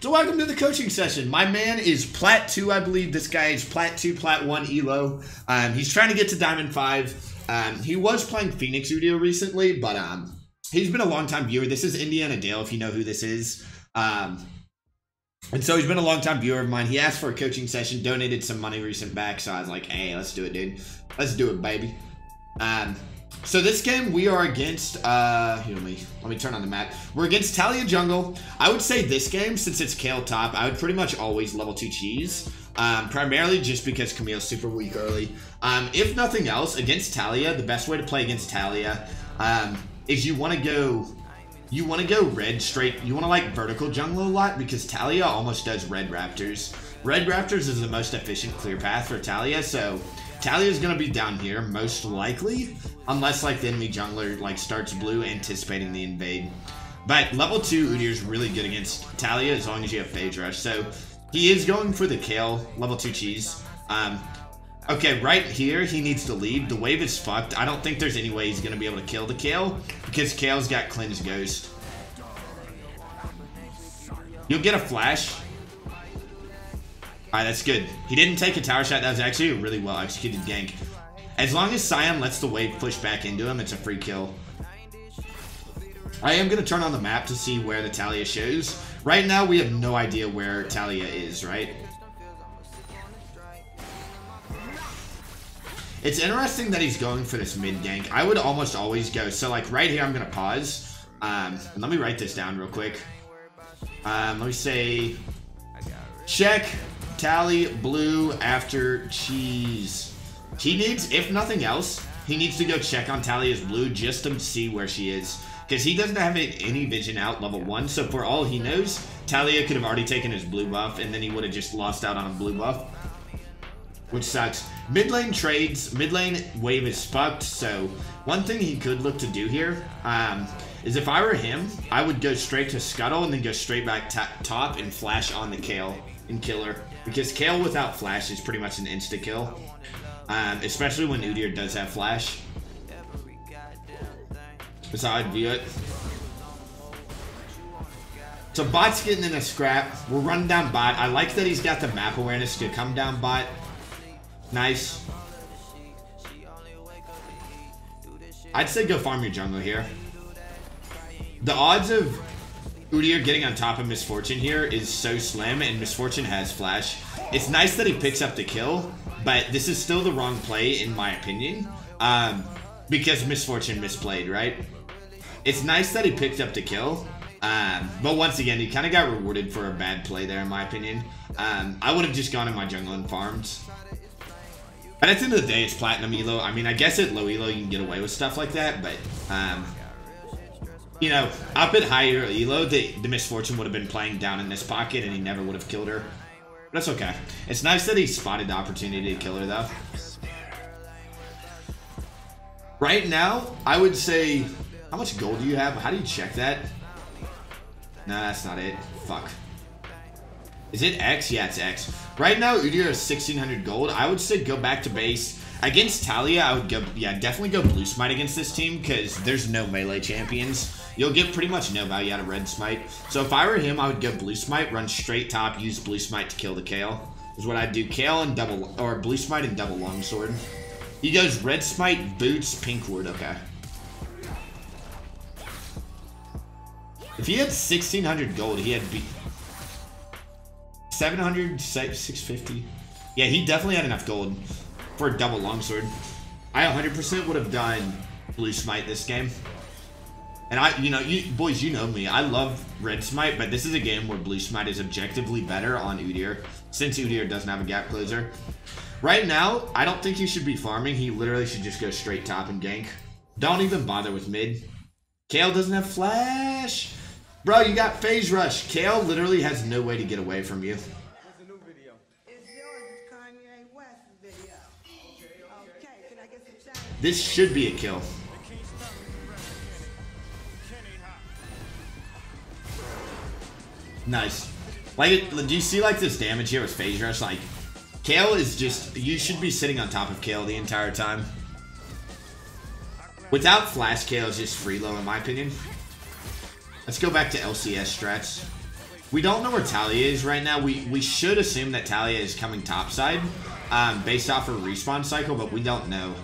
So welcome to the coaching session. My man is Plat 2, I believe. This guy is Plat 2, Plat 1 Elo. He's trying to get to Diamond 5. He was playing Phoenix Udyr recently, but he's been a long-time viewer. This is Indiana Dale, if you know who this is. And so he's been a long-time viewer of mine. He asked for a coaching session, donated some money recent back, so I was like, hey, let's do it, dude. Let's do it, baby. So this game, we are against, let me turn on the map. We're against Taliyah jungle. I would say this game, since it's Kale top, I would pretty much always level 2 cheese. Primarily just because Camille's super weak early. If nothing else, against Taliyah, the best way to play against Taliyah, is you want to go red straight. You want to like vertical jungle a lot because Taliyah almost does red raptors. Red raptors is the most efficient clear path for Taliyah, so Taliyah is going to be down here most likely, unless like the enemy jungler like starts blue anticipating the invade. But level 2 Udyr is really good against Taliyah as long as you have phase rush. So he is going for the Kale level 2 cheese. Okay, right here he needs to leave. The wave is fucked. I don't think there's any way he's going to be able to kill the Kale because Kale's got Cleanse Ghost. You'll get a flash. Alright, that's good. He didn't take a tower shot. That was actually a really well executed gank. As long as Sion lets the wave push back into him, it's a free kill. I am going to turn on the map to see where the Taliyah shows. Right now, we have no idea where Taliyah is, right? It's interesting that he's going for this mid gank. I would almost always go. So, like, right here, I'm going to pause. And let me write this down real quick. Let me say, check Tally blue after cheese. He needs, if nothing else, he needs to go check on Taliyah's blue just to see where she is. Because he doesn't have any vision out level 1. So for all he knows, Taliyah could have already taken his blue buff and then he would have just lost out on a blue buff. Which sucks. Mid lane trades. Mid lane wave is fucked. So one thing he could look to do here is if I were him, I would go straight to Scuttle and then go straight back top and flash on the Kale and kill her. Because Kale without flash is pretty much an insta-kill. Especially when Udyr does have flash. That's how I'd view it. So bot's getting in a scrap. We're running down bot. I like that he's got the map awareness to come down bot. Nice. I'd say go farm your jungle here. The odds of Udyr getting on top of Misfortune here is so slim, and Misfortune has flash. It's nice that he picks up the kill, but this is still the wrong play in my opinion, because Misfortune misplayed, right? It's nice that he picked up the kill, but once again, he kind of got rewarded for a bad play there in my opinion. I would have just gone in my jungle and farmed. But at the end of the day, it's Platinum Elo. I mean, I guess at low Elo you can get away with stuff like that, but you know, up at higher Elo, the Misfortune would have been playing down in this pocket and he never would have killed her. But that's okay. It's nice that he spotted the opportunity to kill her, though. Right now, I would say, how much gold do you have? How do you check that? Nah, that's not it. Fuck. Is it X? Yeah, it's X. Right now, Udyr has 1,600 gold. I would say go back to base. Against Taliyah, I would go, yeah, definitely go Blue Smite against this team because there's no melee champions. You'll get pretty much no value out of Red Smite. So if I were him, I would go Blue Smite, run straight top, use Blue Smite to kill the Kale. Is what I'd do. Kale and double, or Blue Smite and double longsword. He goes Red Smite, Boots, Pink Ward. Okay. If he had 1,600 gold, he had 700, 650. Yeah, he definitely had enough gold for a double longsword. I 100% would have done Blue Smite this game. And you boys, you know me. I love Red Smite, but this is a game where Blue Smite is objectively better on Udyr, since Udyr doesn't have a gap closer. Right now, I don't think he should be farming. He literally should just go straight top and gank. Don't even bother with mid. Kale doesn't have flash. Bro, you got phase rush. Kale literally has no way to get away from you. This should be a kill. Nice. Like, do you see like this damage here with phase rush? Like, Kale is just, you should be sitting on top of Kale the entire time. Without flash, Kale is just free low in my opinion. Let's go back to LCS strats. We don't know where Talia is right now. We should assume that Talia is coming topside, based off her respawn cycle, but we don't know.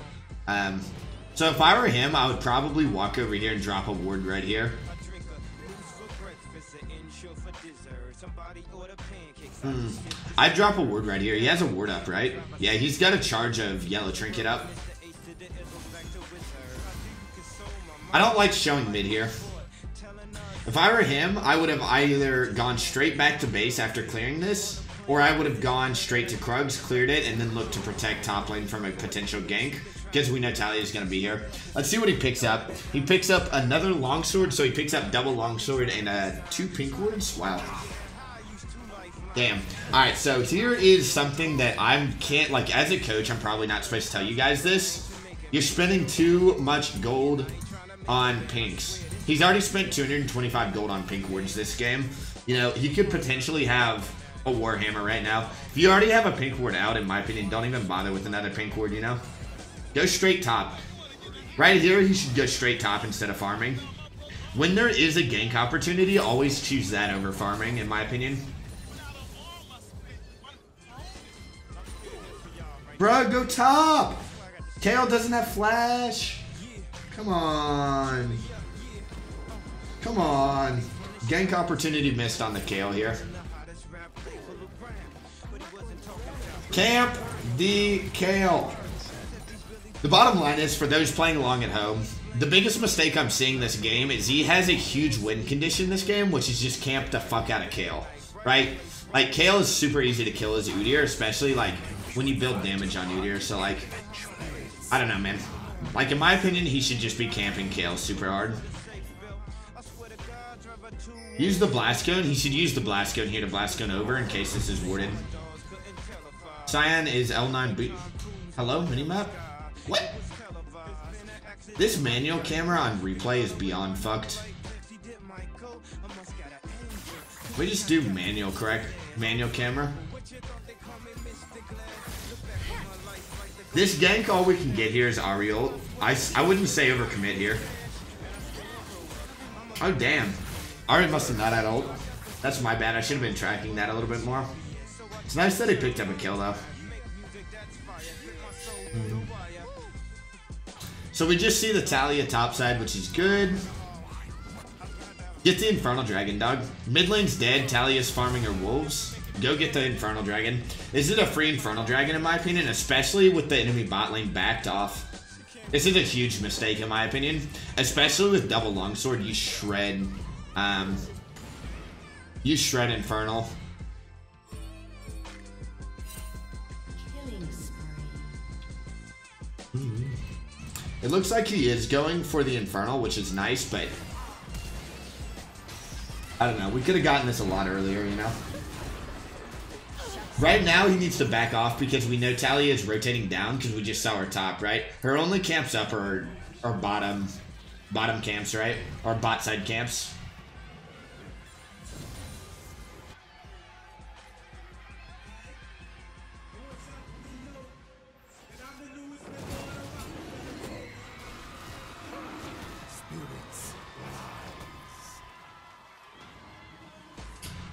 So if I were him, I would probably walk over here and drop a ward right here. I'd drop a ward right here. He has a ward up, right? Yeah, he's got a charge of yellow trinket up. I don't like showing mid here. If I were him, I would have either gone straight back to base after clearing this, or I would have gone straight to Krugs, cleared it, and then looked to protect top lane from a potential gank, because we know Talia is going to be here. Let's see what he picks up. He picks up another longsword, so he picks up double longsword and 2 pink wards. Wow. Damn. Alright, so here is something that I can't, like, as a coach, I'm probably not supposed to tell you guys this. You're spending too much gold on pinks. He's already spent 225 gold on pink wards this game. You know, he could potentially have a Warhammer right now. If you already have a pink ward out, in my opinion, don't even bother with another pink ward, you know? Go straight top. Right here, he should go straight top instead of farming. When there is a gank opportunity, always choose that over farming, in my opinion. Bro, go top! Kale doesn't have flash. Come on. Come on. Gank opportunity missed on the Kale here. Camp the Kale. The bottom line is, for those playing along at home, the biggest mistake I'm seeing this game is he has a huge win condition this game, which is just camp the fuck out of Kale, right? Like, Kale is super easy to kill as Udyr, especially, like, when you build damage on Udyr, so, like, I don't know, man. Like, in my opinion, he should just be camping Kale super hard. Use the blast cone. He should use the blast cone here to blast cone over in case this is warded. Cyan is L9 boot. Hello, minimap? What? This manual camera on replay is beyond fucked. We just do manual, correct? Manual camera. This gank, all we can get here is Ariel. I wouldn't say overcommit here. Oh, damn. Ari must have not had ult. That's my bad. I should have been tracking that a little bit more. It's nice that he picked up a kill, though. So we just see the Talia topside, which is good. Get the Infernal Dragon, dog. Mid lane's dead. Talia's farming her wolves. Go get the Infernal Dragon. This is a free Infernal Dragon, in my opinion, especially with the enemy bot lane backed off. This is a huge mistake, in my opinion. Especially with double longsword, you shred Infernal. It looks like he is going for the Infernal, which is nice, but I don't know. We could have gotten this a lot earlier, you know? Right now, he needs to back off because we know Talia is rotating down because we just saw her top, right? Her only camps up are bottom camps, right? Or bot side camps.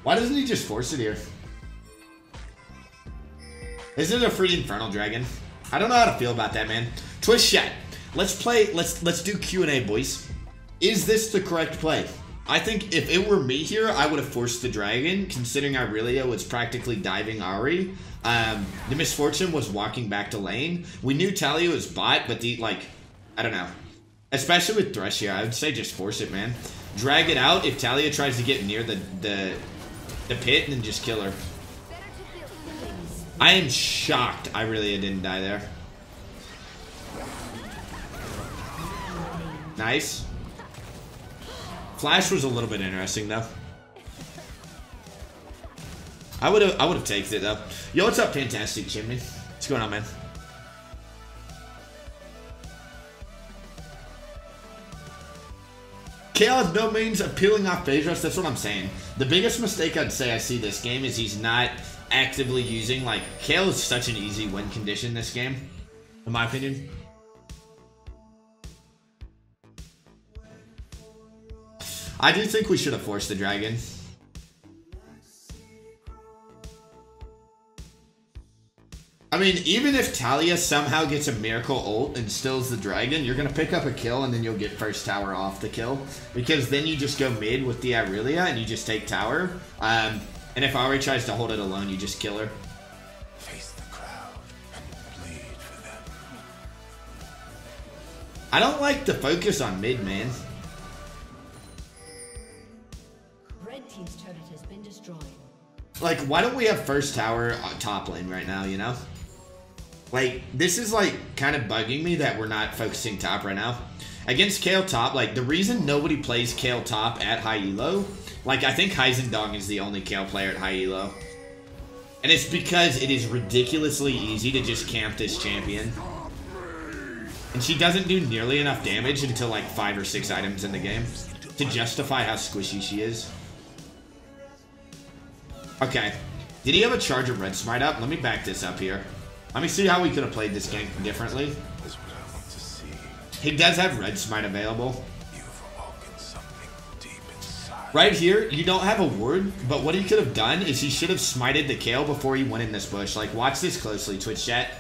Why doesn't he just force it here? Is it a free Infernal Dragon? I don't know how to feel about that, man. Twitch chat. Let's play. Let's do Q&A, boys. Is this the correct play? I think if it were me here, I would have forced the dragon, considering Aurelio was practically diving Ari. The misfortune was walking back to lane. We knew Talia was bot, but I don't know. Especially with Thresh here, I would say just force it, man. Drag it out if Talia tries to get near the pit and then just kill her. I am shocked Aurelio didn't die there. Nice. Flash was a little bit interesting though. I would have taken it though. Yo, what's up, Fantastic Chimney? What's going on, man? Kale has no means of peeling off phase rush. That's what I'm saying. The biggest mistake I'd say I see this game is he's not actively using, like, Kale is such an easy win condition this game, in my opinion. I do think we should have forced the dragon. I mean, even if Talia somehow gets a miracle ult and stills the dragon, you're going to pick up a kill and then you'll get first tower off the kill. Because then you just go mid with the Irelia and you just take tower. And if Ari tries to hold it alone, you just kill her. Face the crowd and bleed for them. I don't like the focus on mid, man. Red team's turret has been destroyed. Like, why don't we have first tower top lane right now, you know? Like, this is, like, kind of bugging me that we're not focusing top right now. Against Kayle top, like, the reason nobody plays Kayle top at high elo, like, I think Heisendong is the only Kayle player at high elo. And it's because it is ridiculously easy to just camp this champion. And she doesn't do nearly enough damage until, like, 5 or 6 items in the game to justify how squishy she is. Okay. Did he have a charge of red smite up? Let me back this up here. Let me see how we could have played this game differently. That's what I want to see. He does have red smite available. You've awoken something deep inside. Right here, you don't have a ward, but what he could have done is he should have smited the Kayle before he went in this bush. Like, watch this closely, Twitch chat.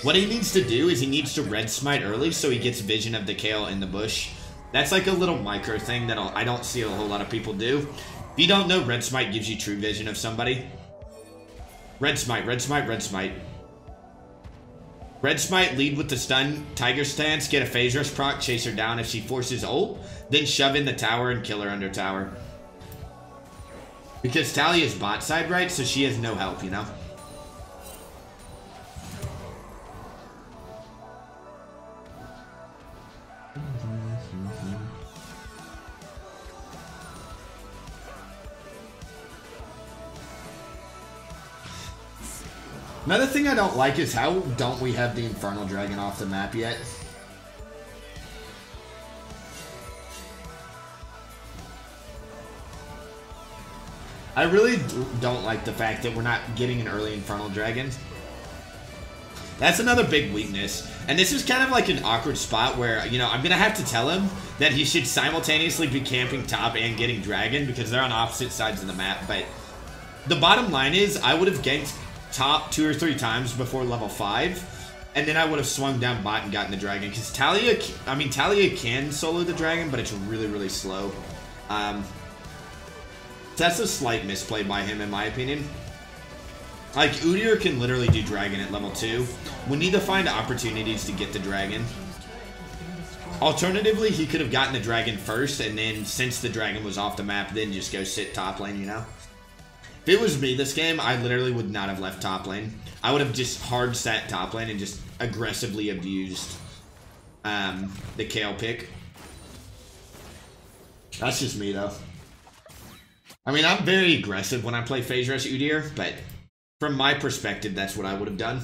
What he needs to do is he needs to red smite early so he gets vision of the Kayle in the bush. That's like a little micro thing that I don't see a whole lot of people do. If you don't know, red smite gives you true vision of somebody. Red smite, red smite, red smite. Red smite, lead with the stun, tiger stance, get a phase rush proc, chase her down if she forces ult, then shove in the tower and kill her under tower. Because Talia is bot side, right? So she has no help, you know? Another thing I don't like is how don't we have the Infernal Dragon off the map yet? I really don't like the fact that we're not getting an early Infernal Dragon. That's another big weakness. And this is kind of like an awkward spot where, you know, I'm going to have to tell him that he should simultaneously be camping top and getting Dragon because they're on opposite sides of the map. But the bottom line is I would have ganked top 2 or 3 times before level 5, and then I would have swung down bot and gotten the dragon, because Talia can solo the dragon, but it's really, really slow. That's a slight misplay by him, in my opinion. Like, Udyr can literally do dragon at level 2. We need to find opportunities to get the dragon. Alternatively, he could have gotten the dragon first, and then, since the dragon was off the map, then just go sit top lane, you know? If it was me this game, I literally would not have left top lane. I would have just hard sat top lane and just aggressively abused the Kayle pick. That's just me, though. I mean, I'm very aggressive when I play phase rush Udyr, but from my perspective, that's what I would have done.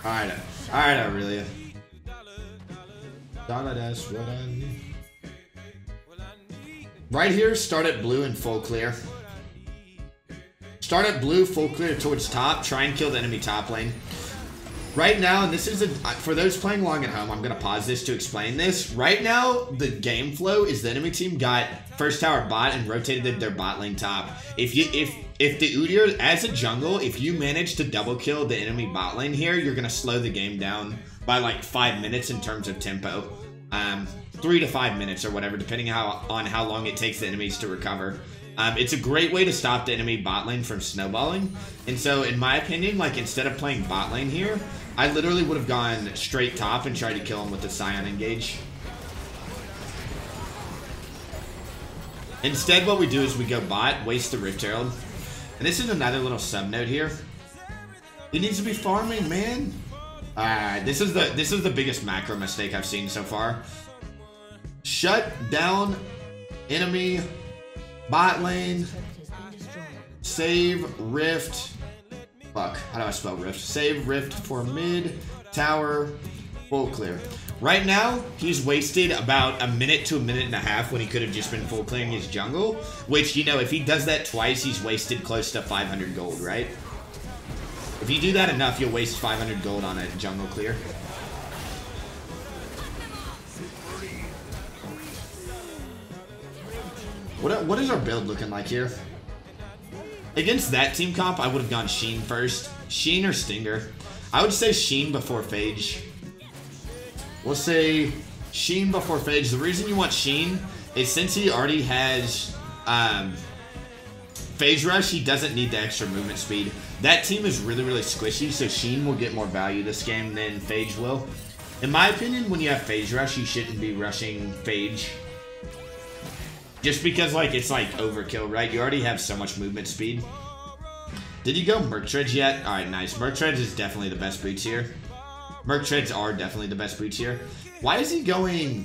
Alright, Aurelia. That's what I need. Right here, start at blue and full clear. Start at blue, full clear towards top. Try and kill the enemy top lane. Right now, and this is for those playing along at home, I'm going to pause this to explain this. Right now, the game flow is the enemy team got first tower bot and rotated their bot lane top. If the Udyr, as a jungle, if you manage to double kill the enemy bot lane here, you're going to slow the game down by like 5 minutes in terms of tempo. 3 to 5 minutes or whatever, depending on how long it takes the enemies to recover. It's a great way to stop the enemy bot lane from snowballing. And so, in my opinion, like, instead of playing bot lane here, I literally would have gone straight top and tried to kill him with the Scion engage. Instead, what we do is we go bot, waste the Rift Herald. And this is another little sub note here. He needs to be farming, man. This is the biggest macro mistake I've seen so far. Shut down enemy bot lane. Save Rift. Fuck, how do I spell Rift? Save Rift for mid tower full clear. Right now, he's wasted about a minute to a minute and a half when he could have just been full clearing his jungle. Which, you know, if he does that twice, he's wasted close to 500 gold, right? If you do that enough, you'll waste 500 gold on a jungle clear. What is our build looking like here? Against that team comp, I would have gone Sheen first. Sheen or Stinger. I would say Sheen before Phage. We'll say Sheen before Phage. The reason you want Sheen is since he already has Phage Rush, he doesn't need the extra movement speed. That team is really, really squishy, so Sheen will get more value this game than Phage will. In my opinion, when you have Phage Rush, you shouldn't be rushing Phage. Just because, like, it's like overkill, right? You already have so much movement speed. Did you go Merc Treads yet? Alright, nice. Merc Treads is definitely the best boots here. Merc Treads are definitely the best boots here. Why is he going...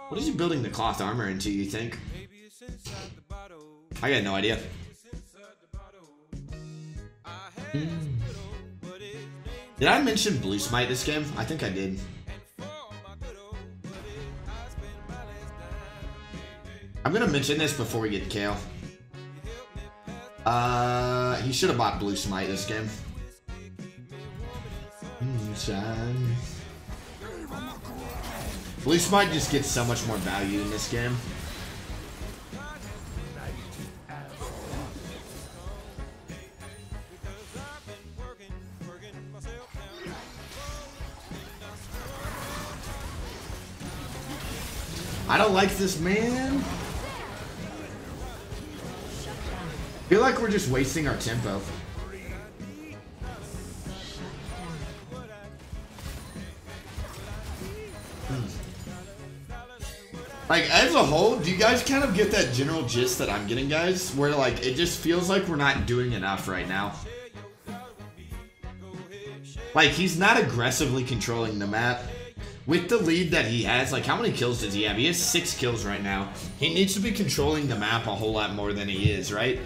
What is he building the cloth armor into, you think? I got no idea. Did I mention Blue Smite this game? I think I did. I'm gonna mention this before we get Kale. He should have bought Blue Smite this game. Blue Smite just gets so much more value in this game. I don't like this, man. I feel like we're just wasting our tempo. Like, as a whole, do you guys kind of get that general gist that I'm getting, guys? Where, like, it just feels like we're not doing enough right now. Like, he's not aggressively controlling the map. With the lead that he has, like, how many kills does he have? He has 6 kills right now. He needs to be controlling the map a whole lot more than he is, right?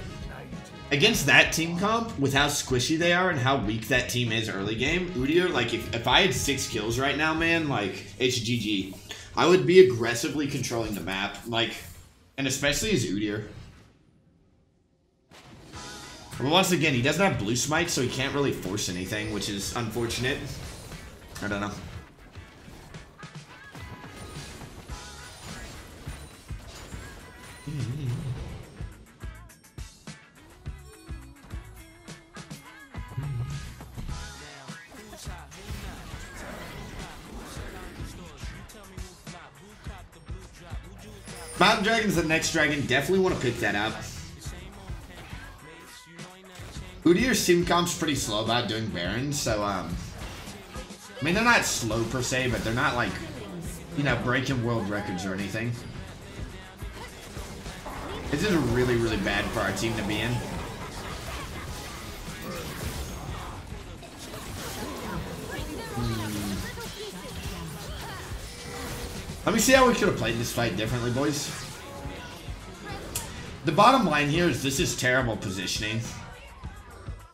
Against that team comp, with how squishy they are and how weak that team is early game, Udyr, like, if I had 6 kills right now, man, like, it's GG. I would be aggressively controlling the map, like, and especially as Udyr. But once again, he doesn't have Blue Smite, so he can't really force anything, which is unfortunate. I don't know. Mountain Dragon's the next dragon. Definitely want to pick that up. Udyr's team comp's pretty slow about doing Barons, so, I mean, they're not slow per se, but they're not, like, you know, breaking world records or anything. This is really, really bad for our team to be in. Let me see how we could have played this fight differently, boys. The bottom line here is this is terrible positioning.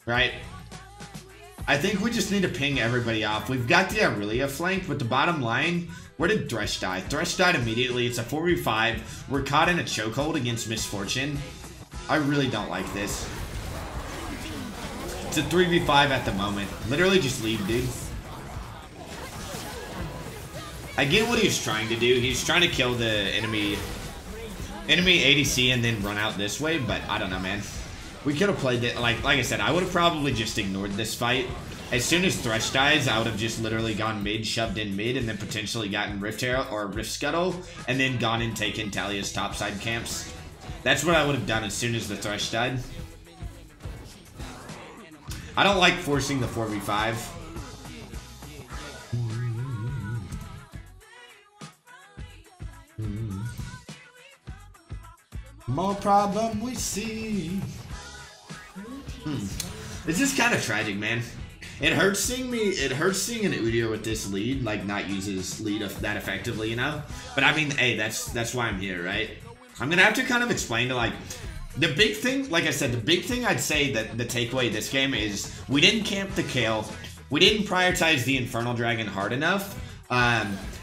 Right? I think we just need to ping everybody off. We've got the Aurelia flank, but the bottom line, where did Thresh die? Thresh died immediately. It's a 4v5. We're caught in a chokehold against Misfortune. I really don't like this. It's a 3v5 at the moment. Literally just leave, dude. I get what he's trying to do. He's trying to kill the enemy ADC and then run out this way, but I don't know, man. We could have played it, like I said, I would have probably just ignored this fight. As soon as Thresh dies, I would have just literally gone mid, shoved in mid, and then potentially gotten Rift Herald or Rift Scuttle, and then gone and taken Talia's topside camps. That's what I would have done as soon as the Thresh died. I don't like forcing the 4v5. More problem we see. This is kind of tragic, man. It hurts seeing an Udyr with this lead, like, not use his lead that effectively, you know? But I mean, hey, that's why I'm here, right? I'm gonna have to kind of explain to, like, the big thing, like I said, the big thing I'd say that the takeaway this game is we didn't camp the Kale, we didn't prioritize the Infernal Dragon hard enough,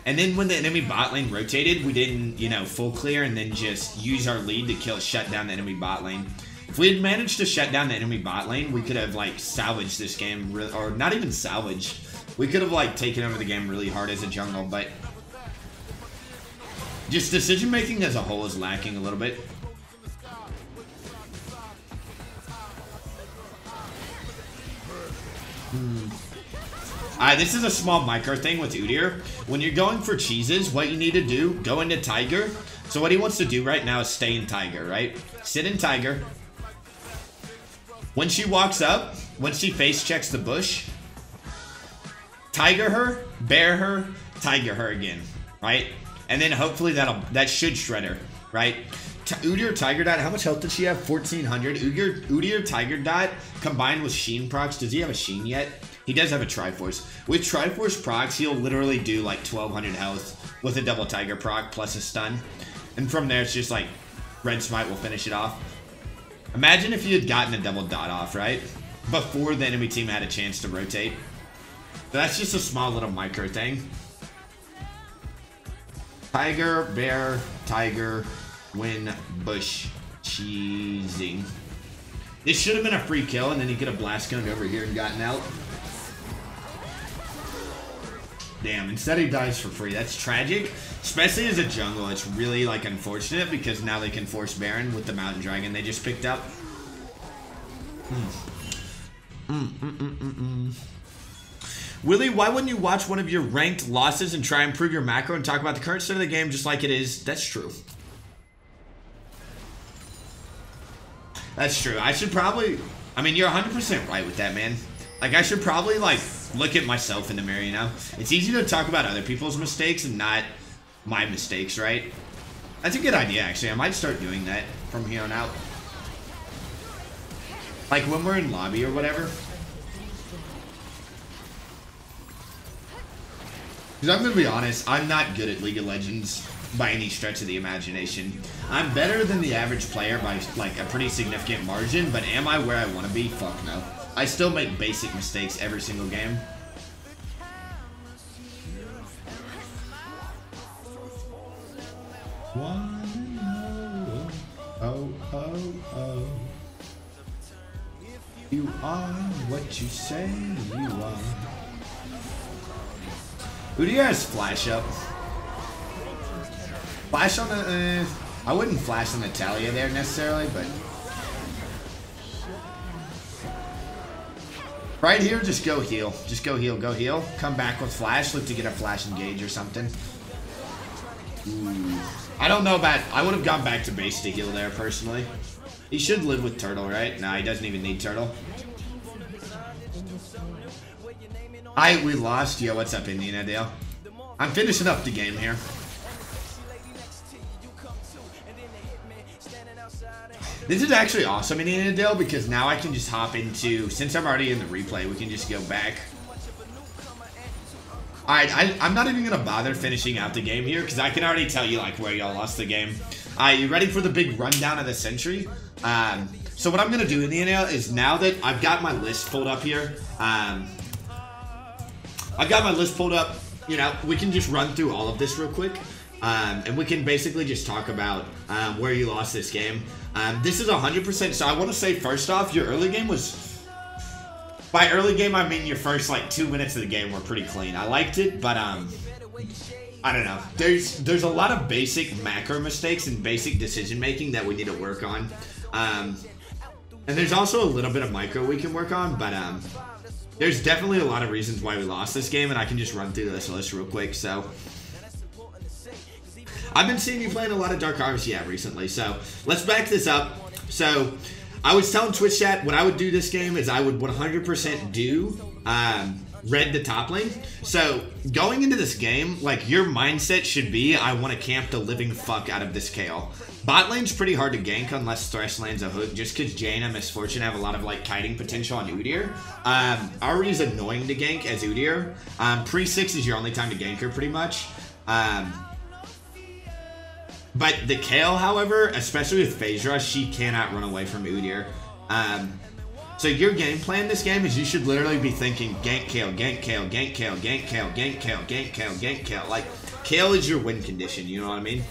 and then when the enemy bot lane rotated, we didn't, you know, full clear and then just use our lead to shut down the enemy bot lane. If we had managed to shut down the enemy bot lane, we could have, like, salvaged this game, or not even salvaged. We could have, like, taken over the game really hard as a jungle, but just decision-making as a whole is lacking a little bit. This is a small micro thing with Udyr. When you're going for cheeses, what you need to do, go into Tiger. So what he wants to do right now is stay in Tiger, right? Sit in Tiger. When she walks up, when she face checks the bush, Tiger her, bear her, Tiger her again, right? And then hopefully that should shred her, right? Udyr Tiger Dot, how much health did she have? 1400. Udyr Tiger Dot combined with Sheen procs. Does he have a Sheen yet? He does have a Triforce. With Triforce procs, he'll literally do like 1200 health with a double Tiger proc plus a stun. And from there, it's just like Red Smite will finish it off. Imagine if you had gotten a double dot off, right? Before the enemy team had a chance to rotate. So that's just a small little micro thing. Tiger, bear, tiger, win, bush, cheesing. This should have been a free kill, and then he could have blast gunned over here and gotten out. Damn, instead he dies for free. That's tragic. Especially as a jungle, it's really like unfortunate because now they can force Baron with the Mountain Dragon they just picked up. Willie, why wouldn't you watch one of your ranked losses and try and improve your macro and talk about the current state of the game just like it is? That's true. That's true. I should probably... I mean, you're 100% right with that, man. Like, I should probably, like, look at myself in the mirror, you know? It's easy to talk about other people's mistakes and not my mistakes, right? That's a good idea, actually. I might start doing that from here on out. Like, when we're in lobby or whatever. Because I'm going to be honest, I'm not good at League of Legends by any stretch of the imagination. I'm better than the average player by, like, a pretty significant margin, but am I where I want to be? Fuck no. I still make basic mistakes every single game. Oh. You are what you say you are. Udyr has flash up. Flash on the... I wouldn't flash on Natalia there necessarily, but... Right here, just go heal. Just go heal, go heal. Come back with flash. Look to get a flash engage or something. Ooh. I don't know about... I would have gone back to base to heal there, personally. He should live with Turtle, right? Nah, he doesn't even need Turtle. We lost. Yo, what's up, Indiana Dale? I'm finishing up the game here. This is actually awesome, Indiana Dale, because now I can just hop into... Since I'm already in the replay, we can just go back. Alright, I'm not even going to bother finishing out the game here, because I can already tell you, like, where y'all lost the game. Alright, you ready for the big rundown of the century? So what I'm going to do, Indiana, is now that I've got my list pulled up here, I've got my list pulled up, you know, we can just run through all of this real quick. And we can basically just talk about where you lost this game. This is 100%. So I want to say, first off, your early game was... By early game, I mean your first, like, 2 minutes of the game were pretty clean. I liked it, but, I don't know. There's a lot of basic macro mistakes and basic decision-making that we need to work on. And there's also a little bit of micro we can work on, but, there's definitely a lot of reasons why we lost this game, and I can just run through this list real quick, so... I've been seeing you playing a lot of Dark Harvest, yeah, recently, so let's back this up. So, I was telling Twitch chat what I would do this game is I would 100% do red to top lane. So, going into this game, like, your mindset should be, I want to camp the living fuck out of this KO. Bot lane's pretty hard to gank unless Thresh lands a hook, just because Jaina and Misfortune have a lot of, like, kiting potential on Udyr. Ahri's annoying to gank as Udyr. Pre-6 is your only time to gank her, pretty much. But the Kayle, however, especially with Phase Rush, she cannot run away from Udyr. So your game plan this game is you should literally be thinking gank Kayle, gank Kayle, gank Kayle, gank Kayle, gank Kayle, gank Kayle, gank Kayle. Like, Kayle is your win condition, you know what I mean?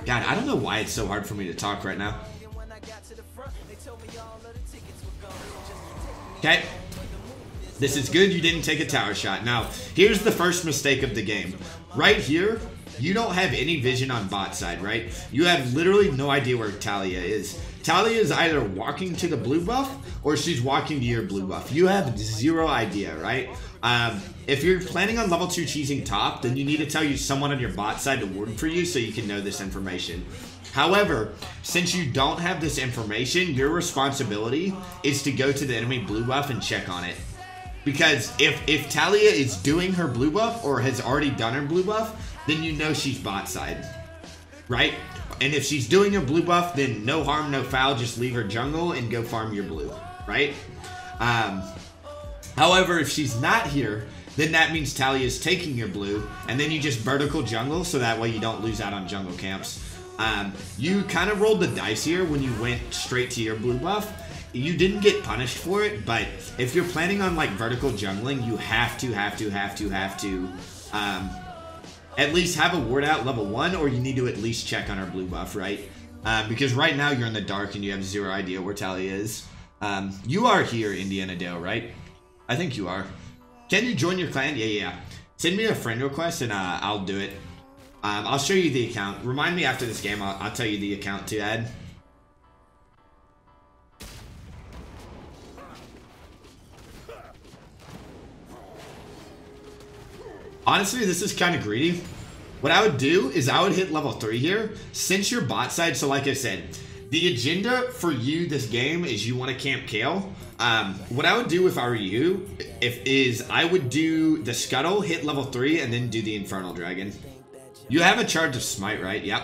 God, I don't know why it's so hard for me to talk right now. Okay. This is good, you didn't take a tower shot. Now, here's the first mistake of the game. Right here, you don't have any vision on bot side, right? You have literally no idea where Talia is. Talia is either walking to the blue buff or she's walking to your blue buff. You have zero idea, right? If you're planning on level 2 cheesing top, then you need to tell someone on your bot side to ward for you so you can know this information. However, since you don't have this information, your responsibility is to go to the enemy blue buff and check on it. Because if Talia is doing her blue buff or has already done her blue buff, then you know she's bot side, right? And if she's doing her blue buff, then no harm, no foul, just leave her jungle and go farm your blue, right? However, if she's not here, then that means Talia is taking your blue, and then you just vertical jungle so that way you don't lose out on jungle camps. You kind of rolled the dice here when you went straight to your blue buff. You didn't get punished for it, but if you're planning on like vertical jungling, you have to at least have a ward out level 1, or you need to at least check on our blue buff, right? Because right now you're in the dark and you have zero idea where Talia is. You are here, Indiana Dale, right? I think you are. Can you join your clan? Yeah. Send me a friend request and I'll do it. I'll show you the account. Remind me after this game, I'll tell you the account to add. Honestly, this is kind of greedy. What I would do is I would hit level 3 here. Since you're bot side, so like I said, the agenda for you this game is you want to camp Kale. What I would do if I were you, is I would do the Scuttle, hit level 3, and then do the Infernal Dragon. You have a charge of Smite, right? Yep.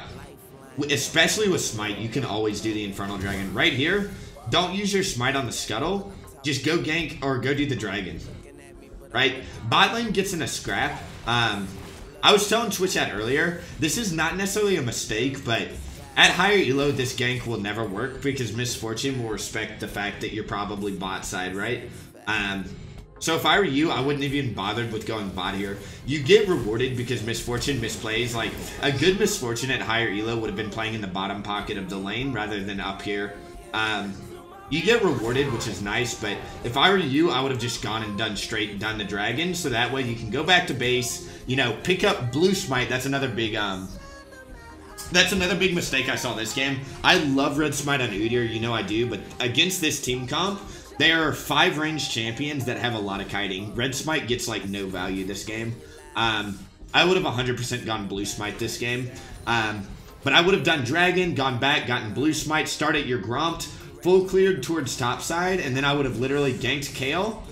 Especially with Smite, you can always do the Infernal Dragon. Right here, don't use your Smite on the Scuttle. Just go gank or go do the Dragon. Right? Bot lane gets in a scrap. I was telling Twitch chat earlier, this is not necessarily a mistake, but at higher elo, this gank will never work because Misfortune will respect the fact that you're probably bot side, right? So if I were you, I wouldn't have even bothered with going bot here. You get rewarded because Misfortune misplays. Like, a good Misfortune at higher elo would have been playing in the bottom pocket of the lane rather than up here. You get rewarded, which is nice, but if I were you, I would have just gone and done the dragon, so that way you can go back to base, you know, pick up blue smite. That's another big mistake I saw this game. I love red smite on Udyr, you know I do, but against this team comp, there are 5 ranged champions that have a lot of kiting. Red smite gets like no value this game. I would have 100% gone blue smite this game, but I would have done dragon, gone back, gotten blue smite, started your gromped, full cleared towards top side, and then I would have literally ganked Kale,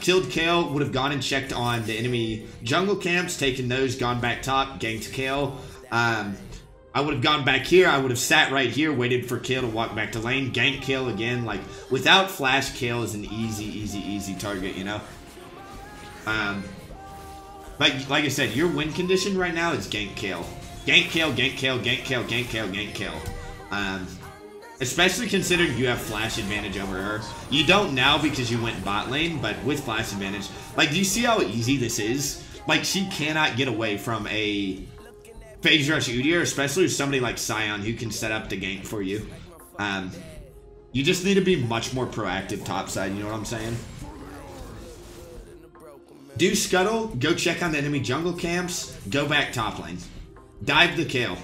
killed Kale, would have gone and checked on the enemy jungle camps, taken those, gone back top, ganked Kale. I would have gone back here, I would have sat right here, waited for Kale to walk back to lane, gank Kale again. Like, without flash, Kale is an easy target, you know? Like I said, your win condition right now is gank Kale. Gank Kale, gank Kale, gank Kale, gank Kale, gank Kale. Especially considering you have flash advantage over her. You don't now because you went bot lane, but with flash advantage. Like, do you see how easy this is? Like, she cannot get away from a phase rush Udyr, especially with somebody like Sion who can set up the gank for you. You just need to be much more proactive topside, you know what I'm saying? Do Scuttle, go check on the enemy jungle camps, go back top lane. Dive the Kale.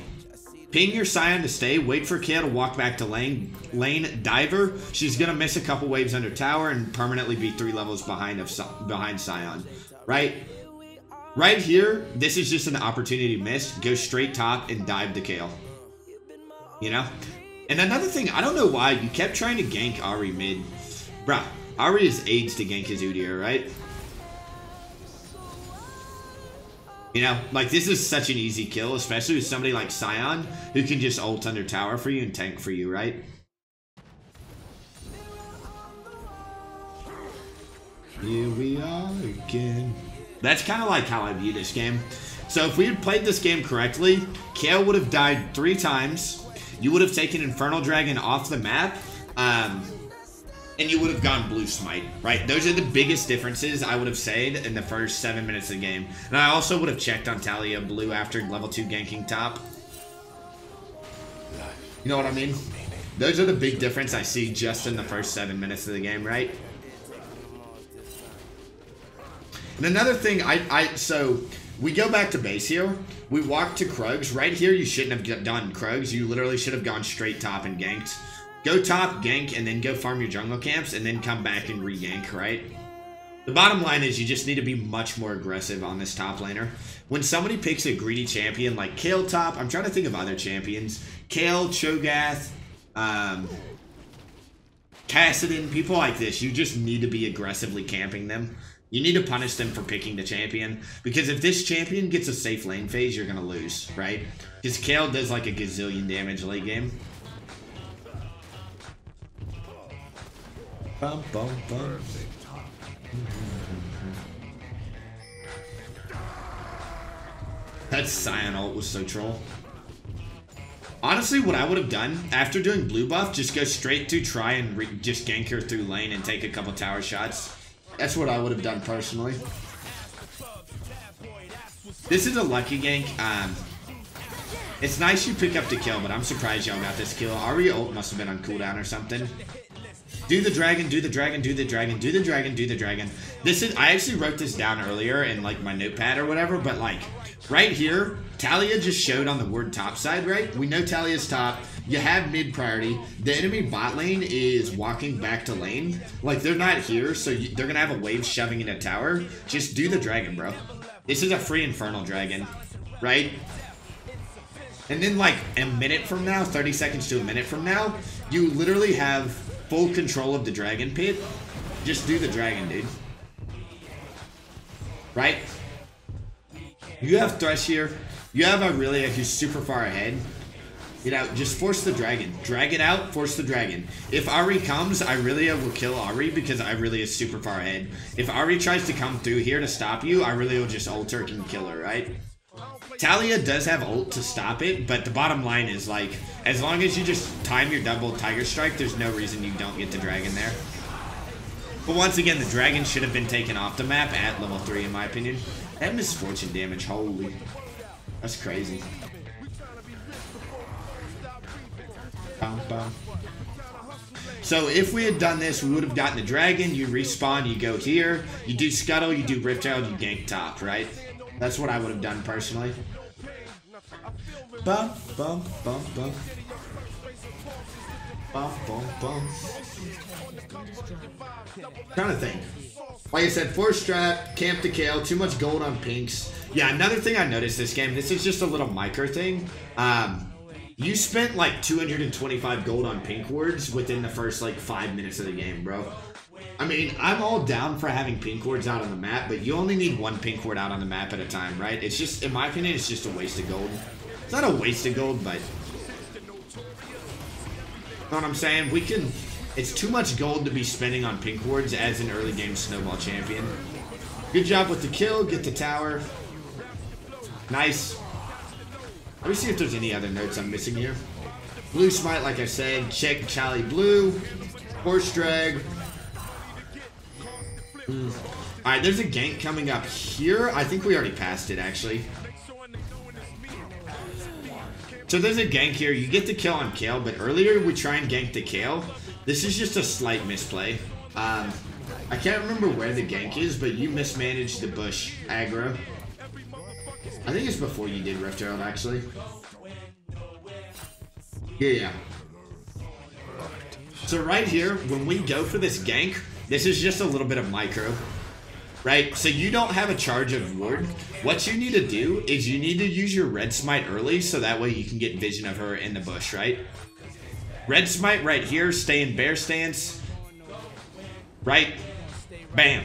Ping your Sion to stay, wait for Kale to walk back to lane, diver. She's going to miss a couple waves under tower and permanently be 3 levels behind Sion, right? Right here, this is just an opportunity missed. Go straight top and dive the Kale. You know? And another thing, I don't know why, you kept trying to gank Ahri mid. Bruh, Ahri is AIDS to gank his Udyr, right? You know, like, this is such an easy kill, especially with somebody like Sion, who can just ult under tower for you and tank for you, right? Here we are again. That's kind of like how I view this game. So if we had played this game correctly, Kale would have died 3 times. You would have taken Infernal Dragon off the map. And you would have gone blue smite, right? Those are the biggest differences I would have said in the first 7 minutes of the game. And I also would have checked on Talia blue after level 2 ganking top. You know what I mean? Those are the big difference I see just in the first 7 minutes of the game, right? And another thing, so we go back to base here. We walk to Krugs. Right here, you shouldn't have done Krugs. You literally should have gone straight top and ganked. Go top, gank, and then go farm your jungle camps, and then come back and re-gank, right? The bottom line is you just need to be much more aggressive on this top laner. When somebody picks a greedy champion like Kale top, I'm trying to think of other champions. Kale, Cho'Gath, Kassadin, people like this, you just need to be aggressively camping them. You need to punish them for picking the champion. Because if this champion gets a safe lane phase, you're going to lose, right? Because Kale does like a gazillion damage late game. Bum, bum, bum. That Scion ult was so troll. Honestly, what I would have done after doing blue buff, just go straight to try and just gank her through lane and take a couple tower shots. That's what I would have done personally. This is a lucky gank. It's nice you pick up the kill, but I'm surprised y'all got this kill. Ari ult must have been on cooldown or something. Do the dragon, do the dragon, do the dragon, do the dragon, do the dragon. This is, I actually wrote this down earlier in like my notepad or whatever, but like right here, Talia just showed on the word top side, right? We know Talia's top. You have mid priority. The enemy bot lane is walking back to lane. Like they're not here, so they're gonna have a wave shoving in a tower. Just do the dragon, bro. This is a free Infernal dragon, right? And then like a minute from now, 30 seconds to a minute from now, you literally have full control of the dragon pit. Just do the dragon, dude. Right? You have Thresh here. You have Aurelia who's super far ahead. You know, just force the dragon. Drag it out, force the dragon. If Ahri comes, Aurelia will kill Ahri because Aurelia is super far ahead. If Ahri tries to come through here to stop you, Aurelia will just ult her and kill her, right? Talia does have ult to stop it, but the bottom line is like, as long as you just time your double Tiger Strike, there's no reason you don't get the dragon there. But once again, the dragon should have been taken off the map at level 3 in my opinion. That misfortune damage, holy. That's crazy. Bum, bum. So if we had done this, we would have gotten the dragon, you respawn, you go here, you do scuttle, you do Riftchild, you gank top, right? That's what I would have done personally. Bum, bum, bum, bum. Bum, bum, bum. Trying to think. Like I said, force strat, camp to Kale, too much gold on pinks. Yeah, another thing I noticed this game, this is just a little micro thing. You spent like 225 gold on pink wards within the first like 5 minutes of the game, bro. I mean, I'm all down for having pink wards out on the map, but you only need one pink ward out on the map at a time, right? It's just, in my opinion, it's just a waste of gold. It's not a waste of gold, but... You know what I'm saying? We can... It's too much gold to be spending on pink wards as an early game snowball champion. Good job with the kill, get the tower. Nice. Let me see if there's any other notes I'm missing here. Blue smite, like I said. Check Charlie Blue. Horse drag. Alright, there's a gank coming up here. I think we already passed it, actually. So there's a gank here. You get the kill on Kale, but earlier we try and gank the Kale. This is just a slight misplay. I can't remember where the gank is, but you mismanaged the bush aggro. I think it's before you did Rift Herald, actually. Yeah. So right here, when we go for this gank, this is just a little bit of micro. Right? So you don't have a charge of ward. What you need to do is you need to use your red smite early, so that way you can get vision of her in the bush, right? Red smite right here, stay in bear stance. Right? Bam.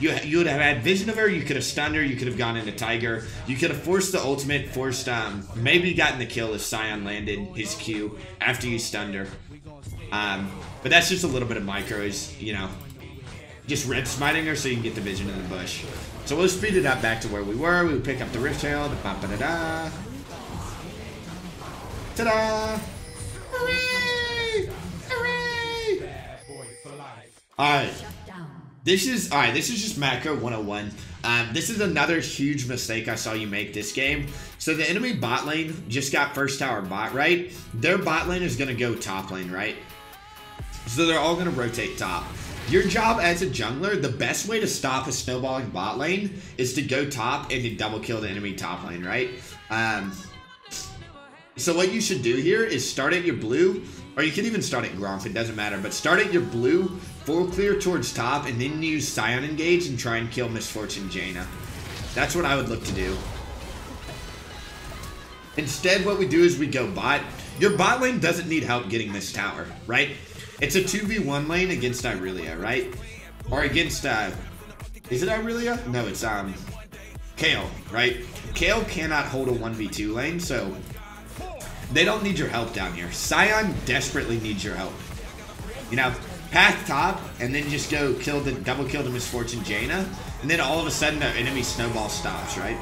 You would have had vision of her, you could have stunned her, you could have gone into Tiger. You could have forced the ultimate, forced, maybe gotten the kill if Scion landed his Q after you stunned her. But that's just a little bit of micros, you know. Just red smiting her so you can get the vision in the bush. So we'll speed it up back to where we were. We would pick up the Rift Herald. Ba-ba-da-da. Ta-da! Hooray! Hooray! Alright. This is just macro 101. This is another huge mistake I saw you make this game. So the enemy bot lane just got first tower bot, right? Their bot lane is going to go top lane, right? So they're all going to rotate top. Your job as a jungler, the best way to stop a snowballing bot lane is to go top and to double kill the enemy top lane, right? So what you should do here is start at your blue, Or you can even start at Gromp, it doesn't matter. But start at your blue, full clear towards top, and then use Scion Engage and try and kill Misfortune Jaina. That's what I would look to do. Instead, what we do is we go bot. Your bot lane doesn't need help getting this tower, right? It's a 2v1 lane against Irelia, right? Or against, is it Irelia? No, it's, Kayle, right? Kayle cannot hold a 1v2 lane, so they don't need your help down here. Scion desperately needs your help. You know, path top, and then just go kill the double kill the Misfortune Jaina, and then all of a sudden the enemy snowball stops, right?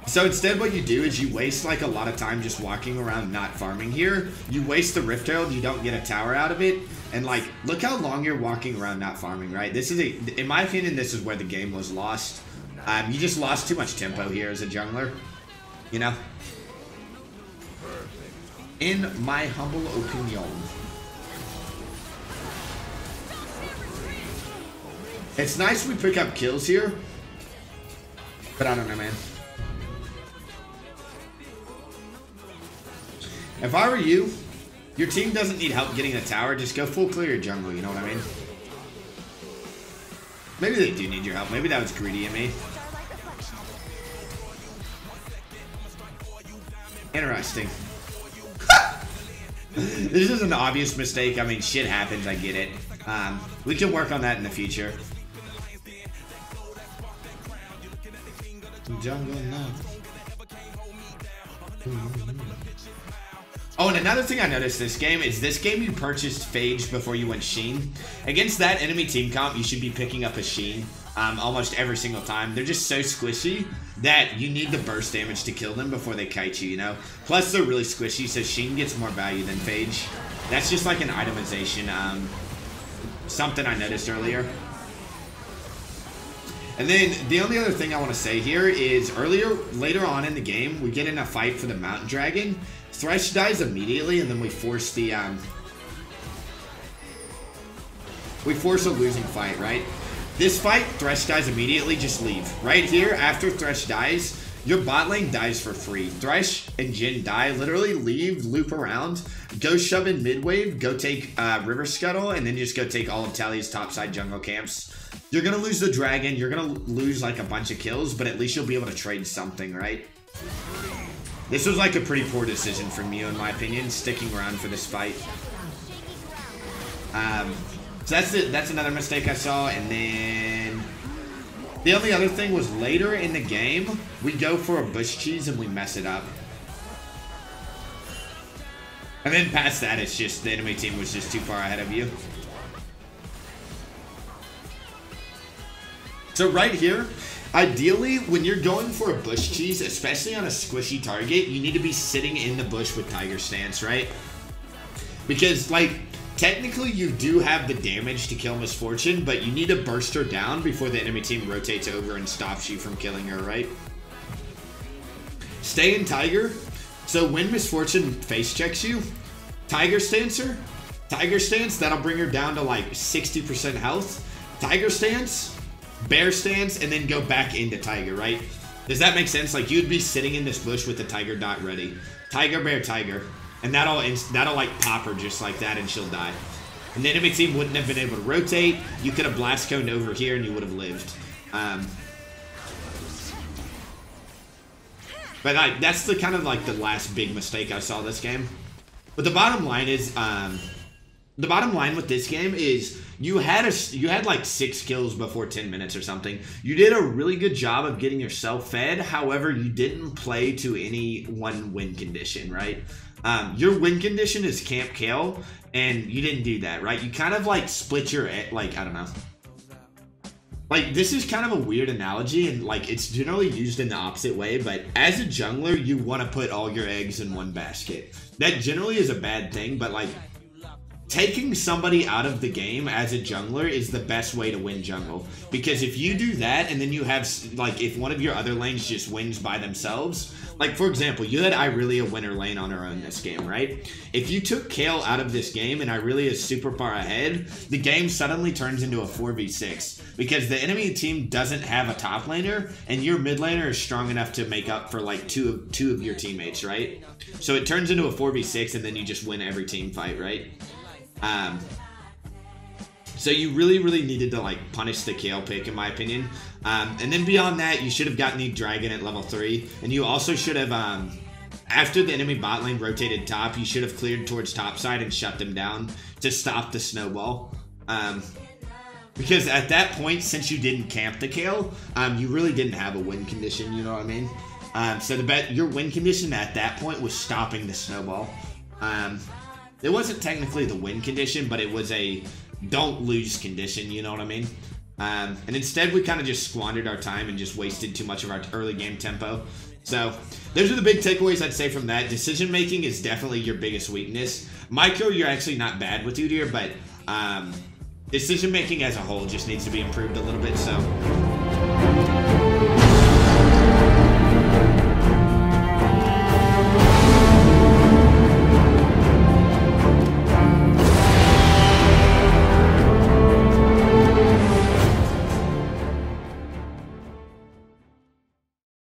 So instead what you do is you waste like a lot of time just walking around not farming here. You waste the Rift Herald, you don't get a tower out of it, and like, look how long you're walking around not farming, right? This is in my opinion, this is where the game was lost. You just lost too much tempo here as a jungler, you know? In my humble opinion. It's nice we pick up kills here, but I don't know, man. If I were you, your team doesn't need help getting a tower, just go full clear your jungle, you know what I mean? Maybe they do need your help, maybe that was greedy of me. Interesting. This is an obvious mistake. I mean, shit happens. I get it. We can work on that in the future. Jungle now. Oh, and another thing I noticed this game is you purchased Phage before you went Sheen. Against that enemy team comp, you should be picking up a Sheen almost every single time. They're just so squishy that you need the burst damage to kill them before they kite you, you know? Plus, they're really squishy, so Sheen gets more value than Phage. That's just like an itemization, something I noticed earlier. And then the only other thing I want to say here is later on in the game, we get in a fight for the Mountain Dragon. Thresh dies immediately, and then we force the we force a losing fight, right? This fight, Thresh dies immediately, just leave. Right here, after Thresh dies, your bot lane dies for free. Thresh and Jhin die, literally leave, loop around, go shove in mid wave, go take River Scuttle, and then just go take all of Tally's topside jungle camps. You're gonna lose the dragon, you're gonna lose like a bunch of kills, but at least you'll be able to trade something, right? This was like a pretty poor decision from you, in my opinion, sticking around for this fight. So that's another mistake I saw. And then the only other thing was later in the game, we go for a bush cheese and we mess it up. And then past that, it's just the enemy team was just too far ahead of you. So right here, ideally, when you're going for a bush cheese, especially on a squishy target, you need to be sitting in the bush with Tiger Stance, right? Because, like, technically you do have the damage to kill Misfortune, but you need to burst her down before the enemy team rotates over and stops you from killing her, right? Stay in Tiger. So when Misfortune face checks you, Tiger Stance her. Tiger Stance, that'll bring her down to like 60% health. Tiger Stance, Bear Stance, and then go back into Tiger, right? Does that make sense? Like, you'd be sitting in this bush with the Tiger dot ready. Tiger, Bear, Tiger. And that'll like pop her just like that and she'll die. And the enemy team wouldn't have been able to rotate. You could have blast coned over here and you would have lived. But like, that's the kind of like the last big mistake I saw this game. But the bottom line is, the bottom line with this game is you had like 6 kills before 10 minutes or something. You did a really good job of getting yourself fed. However, you didn't play to any one win condition, right? Your win condition is Camp Kayle, and you didn't do that, right? You kind of like split your, like, I don't know. Like, this is kind of a weird analogy, and like it's generally used in the opposite way, but as a jungler, you want to put all your eggs in one basket. That generally is a bad thing, but like, taking somebody out of the game as a jungler is the best way to win jungle. Because if you do that and then you have, like, if one of your other lanes just wins by themselves, like, for example, you had Irelia winner lane on her own this game, right? If you took Kayle out of this game and Irelia is super far ahead, the game suddenly turns into a 4v6 because the enemy team doesn't have a top laner and your mid laner is strong enough to make up for, like, two of your teammates, right? So it turns into a 4v6 and then you just win every team fight, right? So you really needed to, like, punish the Kayle pick, in my opinion. And then beyond that, you should have gotten the dragon at level 3. And you also should have, after the enemy bot lane rotated top, you should have cleared towards top side and shut them down to stop the snowball. Because at that point, since you didn't camp the Kayle, you really didn't have a win condition, you know what I mean? So your win condition at that point was stopping the snowball. It wasn't technically the win condition, but it was a don't lose condition, you know what I mean? And instead, we kind of just squandered our time and just wasted too much of our early game tempo. So those are the big takeaways I'd say from that. Decision making is definitely your biggest weakness. Micro, you're actually not bad with Udyr, but decision making as a whole just needs to be improved a little bit. So